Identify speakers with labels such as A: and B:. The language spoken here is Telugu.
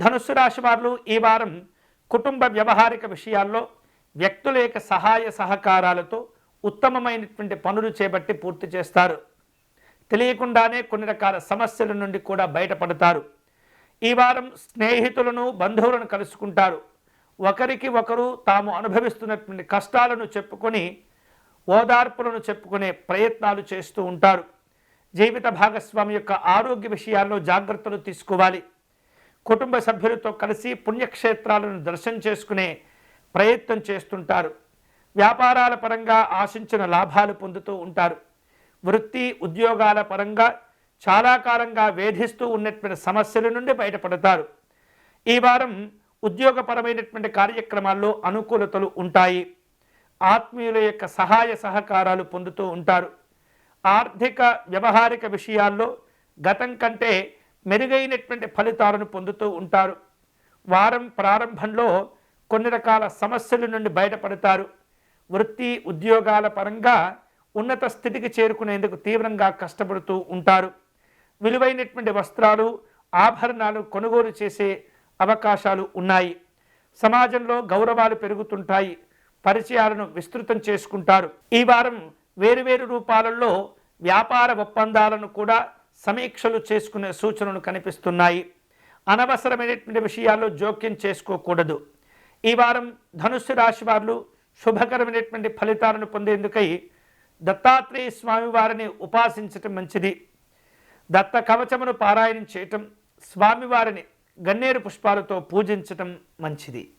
A: ధనుస్సు రాశి వారు ఈ వారం కుటుంబ వ్యవహారిక విషయాల్లో వ్యక్తుల యొక్క సహాయ సహకారాలతో ఉత్తమమైనటువంటి పనులు చేపట్టి పూర్తి చేస్తారు. తెలియకుండానే కొన్ని రకాల సమస్యల నుండి కూడా బయటపడతారు. ఈ వారం స్నేహితులను బంధువులను కలుసుకుంటారు. ఒకరికి ఒకరు తాము అనుభవిస్తున్నటువంటి కష్టాలను చెప్పుకొని ఓదార్పులను చెప్పుకునే ప్రయత్నాలు చేస్తూ ఉంటారు. జీవిత భాగస్వామి యొక్క ఆరోగ్య విషయాల్లో జాగ్రత్తలు తీసుకోవాలి. కుటుంబ సభ్యులతో కలిసి పుణ్యక్షేత్రాలను దర్శనం చేసుకునే ప్రయత్నం చేస్తుంటారు. వ్యాపారాల పరంగా ఆశించిన లాభాలు పొందుతూ ఉంటారు. వృత్తి ఉద్యోగాల పరంగా చాలా కాలంగా వేధిస్తూ ఉన్నటువంటి సమస్యల నుండి బయటపడతారు. ఈ వారం ఉద్యోగపరమైనటువంటి కార్యక్రమాల్లో అనుకూలతలు ఉంటాయి. ఆత్మీయుల యొక్క సహాయ సహకారాలు పొందుతూ ఉంటారు. ఆర్థిక వ్యవహారిక విషయాల్లో గతం కంటే మెరుగైనటువంటి ఫలితాలను పొందుతూ ఉంటారు. వారం ప్రారంభంలో కొన్ని రకాల సమస్యల నుండి బయటపడతారు. వృత్తి ఉద్యోగాల పరంగా ఉన్నత స్థితికి చేరుకునేందుకు తీవ్రంగా కష్టపడుతూ ఉంటారు. విలువైనటువంటి వస్త్రాలు ఆభరణాలు కొనుగోలు చేసే అవకాశాలు ఉన్నాయి. సమాజంలో గౌరవాలు పెరుగుతుంటాయి. పరిచయాలను విస్తృతం చేసుకుంటారు. ఈ వారం వేరువేరు రూపాలలో వ్యాపార ఒప్పందాలను కూడా సమీక్షలు చేసుకునే సూచనలు కనిపిస్తున్నాయి. అనవసరమైనటువంటి విషయాల్లో జోక్యం చేసుకోకూడదు. ఈ వారం ధనుస్సు రాశి వారు శుభకరమైనటువంటి ఫలితాలను పొందేందుకై దత్తాత్రేయ స్వామి వారిని ఉపాసించటం మంచిది. దత్త కవచమును పారాయణం చేయటం, స్వామివారిని గన్నేరు పుష్పాలతో పూజించటం మంచిది.